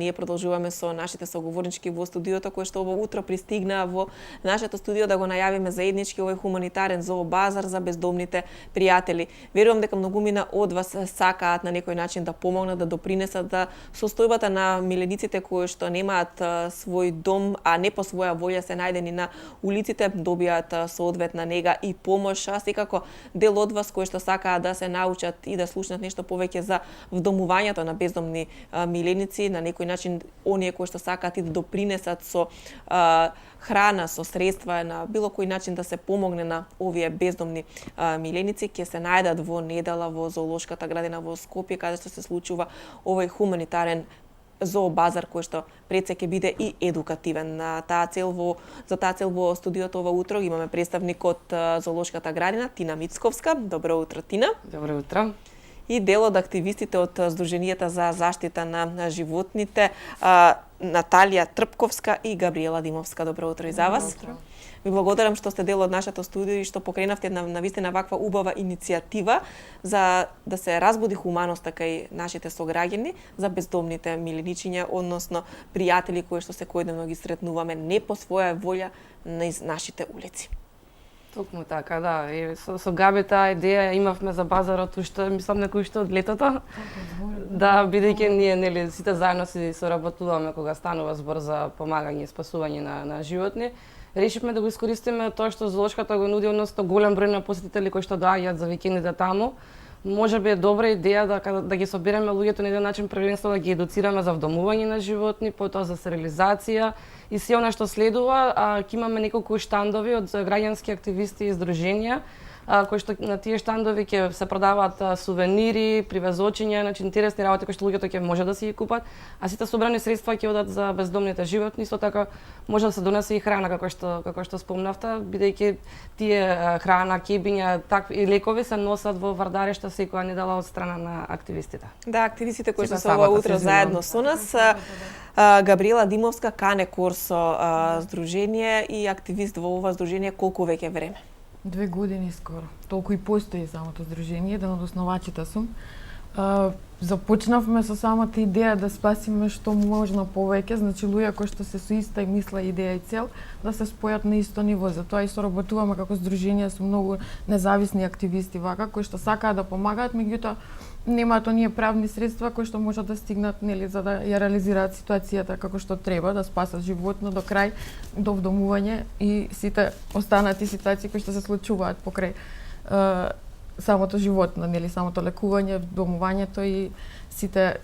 Ние продолжуваме со нашите соговорнички во студиото, кои што ово утро пристигнаа во нашето студио да го најавиме заеднички овој хуманитарен зообазар за бездомните пријатели. Верувам дека многумина од вас сакаат на некој начин да помогнат, да допринесат да состојбата на милениците кои што немаат свој дом, а не по своја волја се најдени на улиците, добијат соодветна нега и помош. А секако дел од вас кои што сакаат да се научат и да слушнат нешто повеќе за вдомувањето на бездомни миленици, на некој начин оние кои што сакаат и да допринесат со храна, со средства, на било кој начин да се помогне на овие бездомни миленици, ќе се најдат во недела во зоолошката градина во Скопје, каде што се случува овој хуманитарен зообазар кој што пред се ќе биде и едукативен. За таа цел во студиото ова утро имаме представник од зоолошката градина Тина Мицковска. Добро утро, Тина. Добро утро. И дел од активистите од Сдруженијата за заштита на животните Наталија Трпковска и Габриела Димовска. Добро утро и за вас. Добро утро. Ви благодарам што сте дел од нашето студио и што покренавте на вистина ваква убава иницијатива за да се разбуди хуманоста кај нашите сограѓани за бездомните миленичиња, односно пријатели кои што секојдневно ги сретнуваме не по своја волја низ нашите улици. Токму така, да. И со Габи таа идеја имавме за базарот уште, мислам, некој уште од летото. Да, бидејќи ние нели сите заедно си соработуваме кога станува збор за помагање и спасување на животни. Решивме да го искористиме тоа што зоолошката го нуди, односно голем број на посетители кои што доаѓаат за викендите таму. Можеби е добра идеја да ги собереме луѓето на еден начин, првенствено да ги едуцираме за вдомување на животни, потоа за стерилизација и се она што следува. Ќе имаме неколку штандови од граѓански активисти и здруженија, кои што на тие штандови ќе се продаваат сувенири, привезочиња, значи интересни работи кои што луѓето ќе може да си ги купат, а сите собрани средства ќе одат за бездомните животни. Исто така може да се донесе и храна како што спомнавте, бидејќи тие храна, кебиња, и лекови се носат во Вардаришта секоја недела од страна на активистите. Да, активистите кои што се ова утро заедно со нас. Габриела Димовска, Кане Корсо здружение и активист во ова здружение колку веќе време? 2 години скоро. Толку и постои самото здружение, еден од основачите сум. Започнавме со самата идеја да спасиме што можно повеќе, значи луѓе кои што се со иста мисла, идеја и цел, да се спојат на исто ниво. Затоа и соработуваме како здружение со многу независни активисти вака кои што сакаат да помагаат, меѓутоа немаат оние правни средства кои што можат да стигнат нели за да ја реализираат ситуацијата како што треба, да спасат животно до крај, до вдомување и сите останати ситуации кои што се случуваат покрај самото животно, нели самото лекување, вдомувањето и сите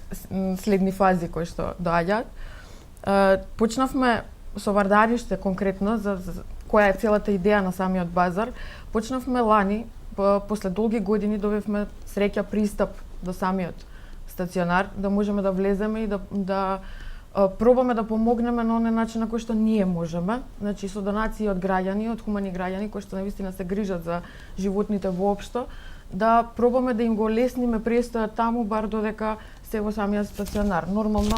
следни фази кои што доаѓаат. Почнавме со Вардариште конкретно за која е целата идеја на самиот базар. Почнавме лани, после долги години добивме среќа пристап до самиот стационар, да можеме да влеземе и да пробаме да помогнеме на оној начин на кој што ние можеме, значи со донации од граѓани, од хумани граѓани кои што навистина се грижат за животните воопшто, да пробаме да им го лесниме престојот таму бар додека се во самиот стационар. Нормално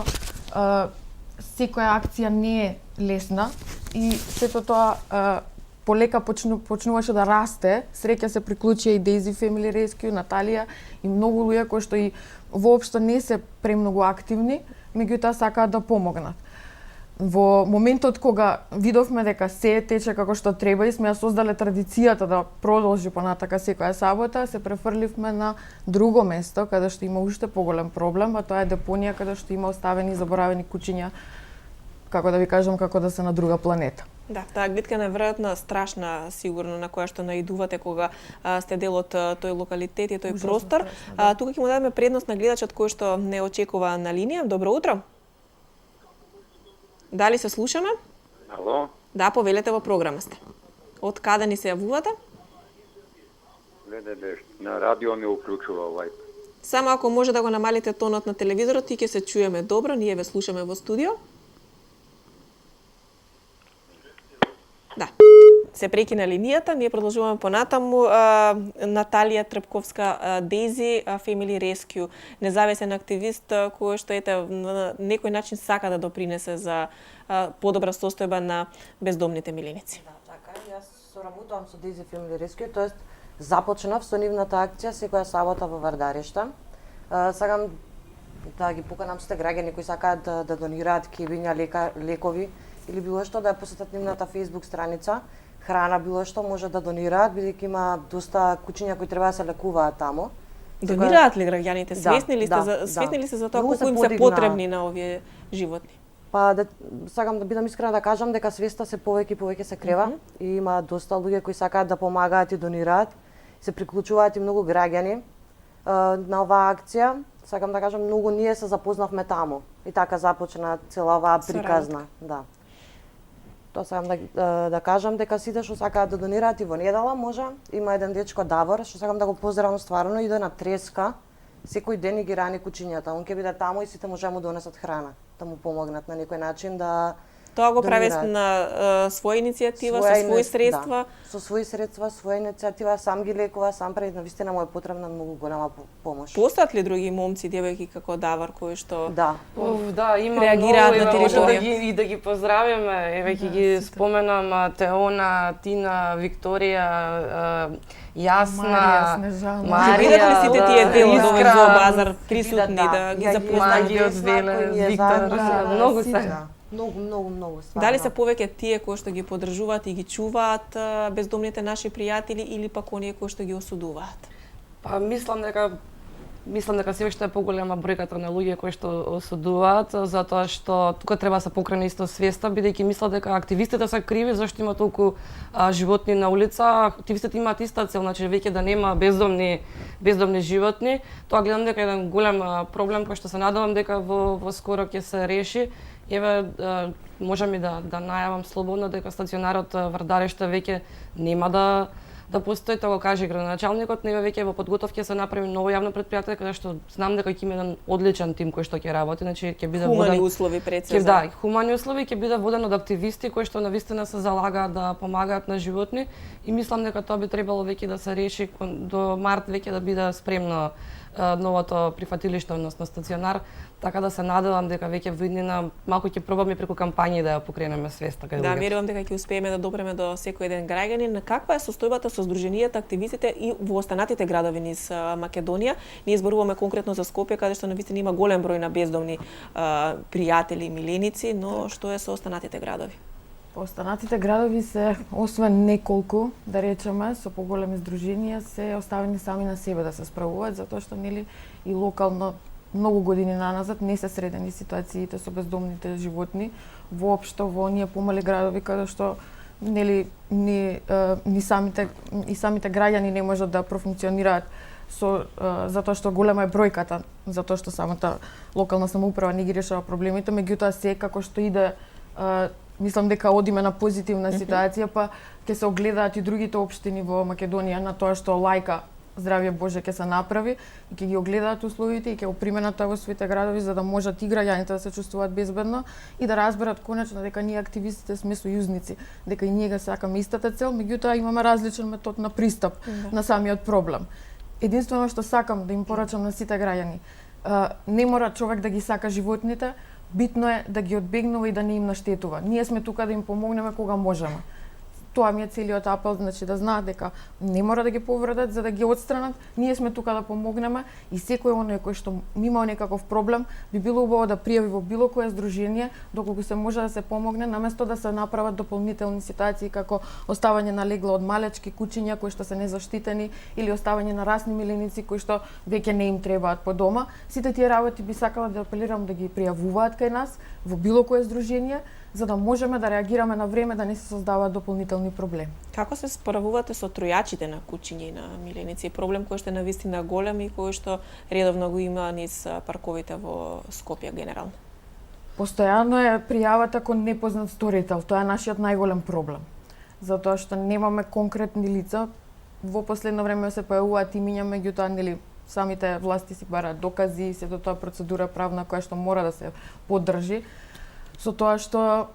секоја акција не е лесна и сето тоа полека почнуваше да расте. Среќа се приклучија и Daisy Family Rescue, Наталија и многу луѓе кои што и воопшто не се премногу активни, меѓутоа сакаат да помогнат. Во моментот кога видовме дека се тече како што треба и сме ја создале традицијата да продолжи понатака секоја сабота, се префрливме на друго место каде што има уште поголем проблем, а тоа е депонија каде што има оставени и заборавени куќиња, како да ви кажам, како да се на друга планета. Да, таа гледка е неверојатно страшна, сигурно, на која што наидувате кога сте дел од тој локалитет и тој простор. Да. Тука ќе му дадеме предност на гледачот кој што не очекува на линија. Добро утро. Дали се слушаме? Ало? Да, повелете, во програма сте. Од каде ни се јавувате? На радио ми уклучува овај. Само ако може да го намалите тонот на телевизорот и ќе се чуеме добро, ние ве слушаме во студио. Да, се прекина линијата, ние продолжуваме понатаму. Наталија Трпковска, Daisy Family Rescue, независен активист кој што на некој начин сака да допринесе за подобра состојба на бездомните миленици. Да, така, јас соработувам со Daisy Family Rescue, тоест започнав со нивната акција секоја сабота во Вардаришта. Сакам да ги поканам сите граѓани кои сакаат да донираат кебиња, лекови или било што да ја посетат нивната Facebook страница, храна било што може да донираат бидејќи има доста кучиња кои треба да се лекуваат таму. Донираат ли граѓаните? Свесни ли да. сте за тоа Многу колку се им се подигна. потребни на овие животни? Па сакам да бидам искрена да кажам дека свеста се повеќе и повеќе се крева и има доста луѓе кои сакаат да помагаат и донираат. Се приклучуваат и многу граѓани на оваа акција. Сакам да кажам, многу ние се запознавме таму и така започна цела оваа приказна. Да. Тоа сакам да кажам дека сите што сакаат да донираат и во недела може. Има еден дечко Давор што сакам да го поздравам стварно, иде на треска секој ден и ги рани кучињата. Он ќе биде таму и сите може да му донесат храна, да му помогнат на некој начин да Тоа го правиш донираат. на своја иницијатива, со своји средства? Да, со своји средства, своја иницијатива, сам ги лекува, сам прави, навистина му е потребна многу голема помош. Постојат ли други момци, девојки како Давар кои што Да. Да, има Реагираат многу, на има, може територија. да ги поздравиме, еве ќе ги споменам Теона, Тина, Викторија, Јасна, Марија, Снежана. Ќе бидат ли сите тие дел од овој Искра, зообазар присутни да. да ги Ја запознаат? Маги од Велес, Виктор, многу се. Да. Многу стварно. Дали се повеќе тие кои што ги поддржуваат и ги чуваат бездомните наши пријатели или пак оние кои што ги осудуваат? Па мислам дека се уште е поголема бројката на луѓе кои што осудуваат, затоа што тука треба да се покрене исто свеста, бидејќи мислат дека активистите се криви зашто има толку животни на улица. Активистите имаат иста цел, значи веќе да нема бездомни животни. Тоа гледам дека е еден голем проблем кој што се надевам дека во скоро ќе се реши. Еве, можам и да најавам слободно дека стационарот Вардарешта веќе нема да постои, тоа го каже градоначалникот, него веќе во подготовка се направи ново јавно предпријатие каде што знам дека ќе има еден одличен тим кој што ќе работи, значи ќе биде Хумани воден услови пред се. ќе да, хумани услови ќе биде воден од активисти кои што навистина се залагаат да помагаат на животни и мислам дека тоа би требало веќе да се реши до март веќе да биде спремно новото прифатилиште, односно стационар, така да се надевам дека веќе во иднина малку ќе пробаме преку кампањи да ја покренеме свеста кај Да, луѓето. верувам дека ќе успееме да допреме до секој еден граѓанин. Каква е состојбата со здруженијата, активистите и во останатите градови низ Македонија? Ние зборуваме конкретно за Скопје, каде што навистина има голем број на бездомни пријатели и миленици, но што е со останатите градови? Останатите градови се, освен неколку, да речеме, со поголеми здруженија, се оставени сами на себе да се справуваат, затоа што нели и локално многу години наназад не се средени ситуациите со бездомните животни, воопшто во оние помали градови каде што нели ни самите граѓани не можат да профункционираат затоа што голема е бројката, затоа што самата локална самоуправа не ги решава проблемите, меѓутоа се како што иде мислам дека одиме на позитивна ситуација, па ќе се огледаат и другите општини во Македонија на тоа што лајка здравје Боже ќе се направи и ќе ги огледаат условите и ќе го применат тоа во своите градови за да можат и граѓаните да се чувствуваат безбедно и да разберат конечно дека ние активистите сме сојузници, дека и ние го сакаме истата цел, меѓутоа имаме различен метод на пристап на самиот проблем. Единствено што сакам да им порачам на сите граѓани, не мора човек да ги сака животните, битно е да ги одбегнува и да не им наштетува. Ние сме тука да им помогнеме кога можеме. Тоа ми е целиот апел, значи да знаат дека не мора да ги повредат за да ги отстранат. Ние сме тука да помогнеме и секој оној кој што имал некаков проблем би било убаво да пријави во било кое здружение доколку се може да се помогне наместо да се направат дополнителни ситуации како оставање на легла од малечки кучиња кои што се незаштитени или оставање на расни миленици кои што веќе не им требаат по дома. Сите тие работи би сакала да апелирам да ги пријавуваат кај нас во било кое здружение за да можеме да реагираме на време да не се создаваат дополнителни проблеми. Како се справувате со тројачите на кучиња и на миленици? Проблем кој што е навистина голем и кој што редовно го има низ парковите во Скопје генерално. Постојано е пријавата кон непознат сторител. Тоа е нашиот најголем проблем. Затоа што немаме конкретни лица. Во последно време се појавуваат имиња, меѓутоа нели самите власти си бараат докази и се до тоа процедура правна која што мора да се поддржи. Со тоа што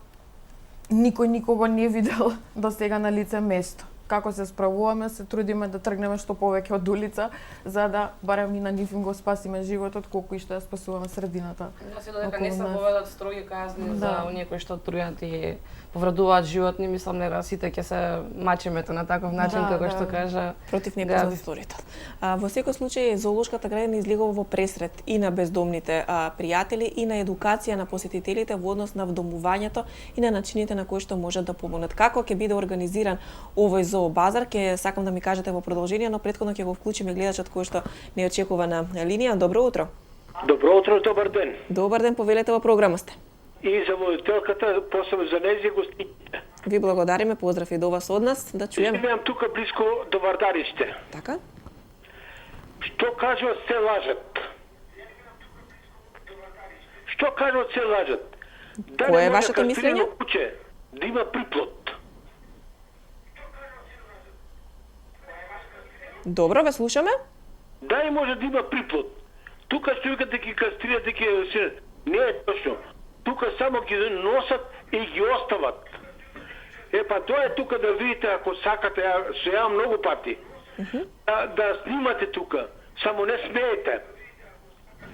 никој никого не видел до сега на лице место. како се справуваме, се трудиме да тргнеме што повеќе од улица, за да барем и на нив им го спасиме животот, колку и што ја спасуваме средината. Да се додека не околу се нас. поведат строги казни за Да. оние кои што трујат и повредуваат животни, мислам дека сите ќе се мачимето на таков начин Да, како да. што кажа. Против непознат Габи. сторител. Во секој случај зоолошката градина излегува во пресред и на бездомните пријатели и на едукација на посетителите во однос на вдомувањето и на начините на кои што можат да помогнат. Како ќе биде организиран овој зообазар, ќе сакам да ми кажете во продолжение, но претходно ќе го вклучиме гледачот кој што не очекува на линија. Добро утро. Добро утро, добар ден. Добар ден, повелете во програма сте. И за водителката, посебно за нези гостите. Ви благодариме, поздрав и до вас од нас, да чуеме. Живеам тука близко до Вардариште. Така? Што кажуват, се лажат. Што кажуват, се лажат. Да Кое е не може вашето кастрирано мислење? куче да има приплод. Добро, ве слушаме. Да и може да има приплод. Тука што викат да ги кастрират, да ги не е точно. Тука само ги носат и ги остават. Па тоа е тука да видите, ако сакате, се јавам многу пати. Да снимате тука, само не смеете.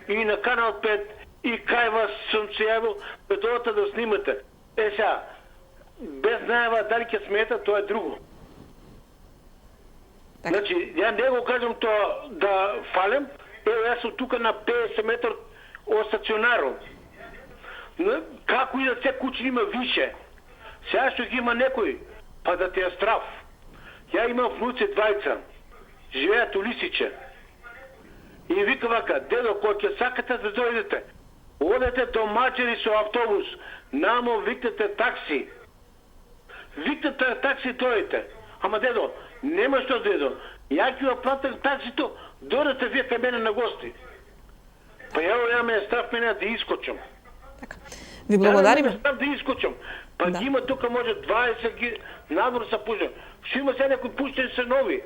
И на Канал 5, и кај вас сум се јавил, да дојдете да снимате. Сега, без најава дали ќе смеете, тоа е друго. Така. Значи, ја не го кажам тоа да фалем, јас сум тука на 50 метар од стационарот. Како и да се кучи има више. Сега што ги има некој, па да те е страв. Ја имам внуци двајца, живеат у Лисиче. И вика вака, дедо, кој ќе сакате да дојдете, одете до Маđери со автобус, намо викнете такси. Викнете такси, дојдете. Ама дедо, нема што дедо. Ја ќе ја платам таксито, дојдете вие кај мене на гости. Па ја ме е страв мене да искочам. Така. Ви благодариме. Да, да искочам. Па Да. ги има тука може 20 ги надвор се пушат. Што има сега некои пуштени се нови.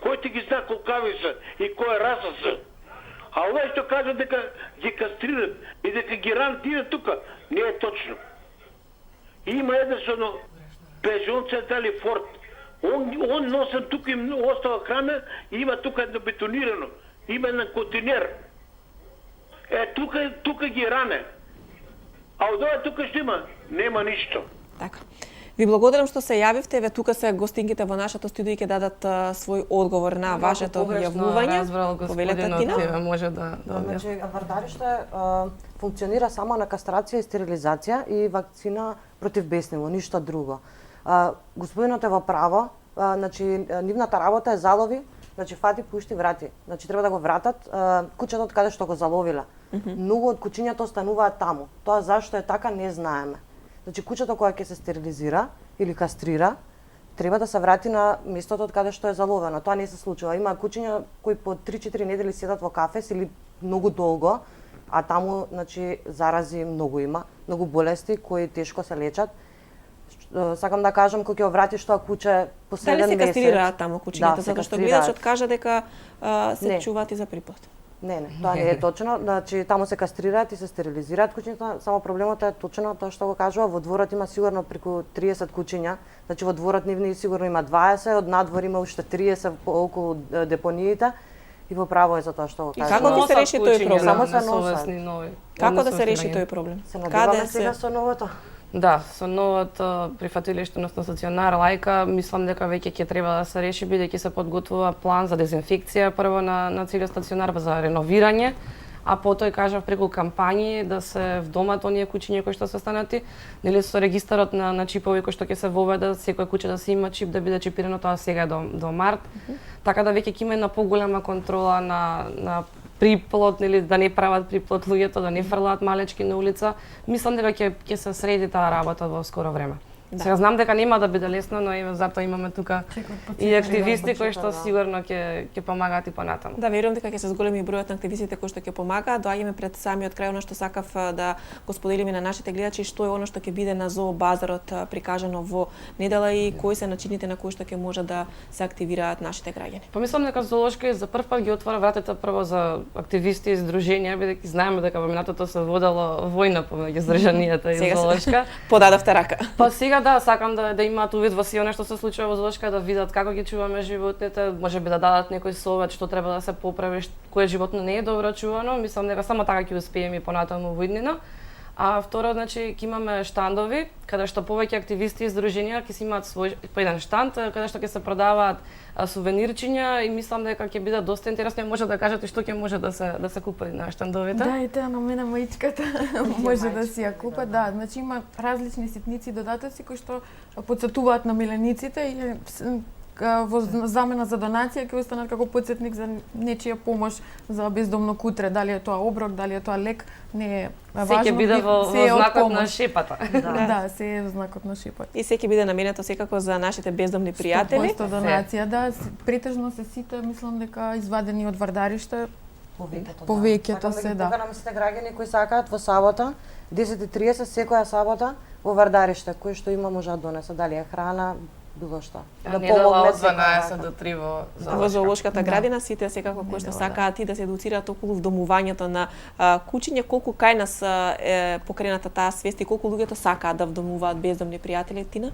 Кој ти ги зна колкави се и која раса се. А овој што кажа дека ги кастрират и дека ги рантират тука, не е точно. Има едноставно Пежонце дали Форд. Он носен тука и остава храна и има тука едно бетонирано. Има еден контейнер. Тука ги ране. А од ова тука што има? Нема ништо. Така. Ви благодарам што се јавивте, еве тука се гостинките во нашето студио и ќе дадат свој одговор на вашето јавување. Разбрал господинот, еве може да Значи, Вардариште функционира само на кастрација и стерилизација и вакцина против бесниво, ништо друго. Господинот е во право, значи нивната работа е залови, значи фати, пушти, врати. Значи треба да го вратат кучето од каде што го заловила. Многу од кучињата остануваат таму. Тоа зашто е така не знаеме. Значи кучето кое ќе се стерилизира или кастрира, треба да се врати на местото од каде што е заловено. Тоа не се случува. Има кучиња кои по 3-4 недели седат во кафес или многу долго, а таму значи зарази многу има, многу болести кои тешко се лечат. Сакам да кажам кога ќе вратиш тоа куче по 7 месеци. Дали се кастрираат таму кучињата, Да, се затоа што кастрираат. гледачот кажа дека се Не. чуваат и за приплод. Не, тоа не е точно. Значи таму се кастрираат и се стерилизираат кучињата, само проблемот е точно тоа што го кажува, во дворот има сигурно преку 30 кучиња. Значи во дворот нивни сигурно има 20, од надвор има уште 30 околу депониите и во право е за тоа што го кажува. како ќе се реши тој проблем? Само се носат. Како да се реши тој проблем? Се надеваме Каде сега се со новото. Да, со новото прифатилиште, односно стационар Лајка, мислам дека веќе ќе треба да се реши, бидејќи се подготвува план за дезинфекција прво на целиот стационар, за реновирање, а потоа кажав преку кампањи да се вдомат оние кучиња кои што се останати, нели со регистарот на чипови кои што ќе се воведат, секој куче да се има чип да биде чипирано, тоа сега до март. Така да веќе ќе има една поголема контрола на приплод, нели да не прават приплод луѓето, да не фрлаат малечки на улица. Мислам дека ќе се среди таа работа во скоро време. Да. Сега знам дека нема да биде лесно, но еве затоа имаме тука и активисти кои што да. сигурно ќе помагаат и понатаму. Да, верувам дека ќе се зголеми бројот на активистите кои што ќе помагаат. Доаѓаме пред самиот крај, она што сакав да го споделиме на нашите гледачи, што е она што ќе биде на зообазарот прикажано во недела и кои се начините на кои што ќе може да се активираат нашите граѓани. Помислам дека зоолошки за прв пат ги отвора вратата прво за активисти и здруженија, бидејќи знаеме дека во минатото се водела војна помеѓу здруженијата и Сега зоолошка. подадовте рака. Па сега да, сакам да имаат увид во сите што се случува во зоолошка, да видат како ги чуваме животните, можеби да дадат некој совет што треба да се поправи, кое животно не е добро чувано. Мислам дека само така ќе успееме и понатаму во иднина. А второ, значи, ќе имаме штандови, каде што повеќе активисти и здруженија ќе си имаат свој по еден штанд, каде што ќе се продаваат сувенирчиња и мислам дека ќе биде доста интересно и може да кажете што ќе може да се купи на штандовите. Да, и теа на мене маичката може да си ја купат, да. Значи има различни ситници и додатоци кои што потсетуваат на милениците и во замена за донација ќе останат како потсетник за нечија помош за бездомно кутре, дали е тоа оброк, дали е тоа лек, не е важно. Се ќе биде во знакот на шепата. Да, се е во знакот на шепата. И се ќе биде наменето секако за нашите бездомни пријатели. 100% донација, да, претежно се сите, мислам дека извадени од Вардариште. Повеќето се, да. Поканам сите граѓани кои сакаат во сабота 10:30 секоја сабота во Вардариште, кој што има може да донесе, дали е храна, било што. Да недела од 12 до 3 во зоолошката градина, сите секако кои што сакаат и да се едуцираат околу вдомувањето на кучиња, колку кај нас е покрената таа свест и колку луѓето сакаат да вдомуваат бездомни пријатели, Тина?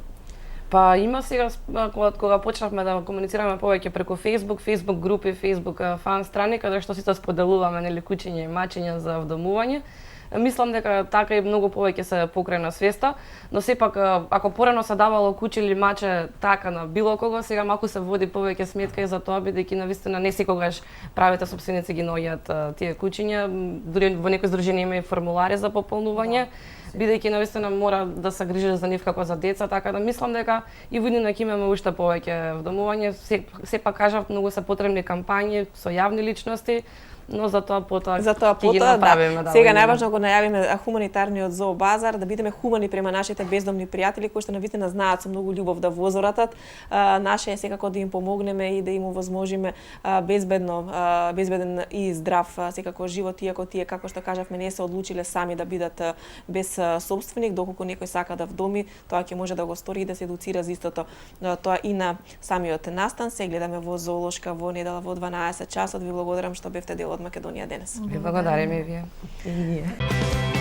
Па има сега кога почнавме да комуницираме повеќе преку Facebook групи, Facebook фан страни каде што сите споделуваме нели кучиња и мачиња за вдомување. Мислам дека така и многу повеќе се покрена свеста, но сепак ако порано се давало куче или маче така на било кого, сега малку се води повеќе сметка и за тоа бидејќи навистина не секогаш правите сопственици ги наоѓаат тие кучиња, дури во некои здруженија има и формулари за пополнување. Бидејќи навистина мора да се грижи за нив како за деца, така да мислам дека и во иднина ќе имаме уште повеќе вдомување. Сепак кажав, многу се потребни кампањи со јавни личности, но за тоа потоа ќе ги направиме. Да. Сега најважно го најавиме хуманитарниот зообазар, да бидеме хумани према нашите бездомни пријатели кои што навистина знаат со многу љубов да возоратат. Наше е секако да им помогнеме и да им овозможиме безбеден и здрав секако живот, иако тие како што кажавме не се одлучиле сами да бидат без собственик, доколку некој сака да вдоми, тоа ќе може да го стори и да се едуцира за истото. Тоа и на самиот настан. Се гледаме во зоолошка во недела во 12 часот. Ви благодарам што бевте дел од Македонија денес. Ви благодариме вие. И ние.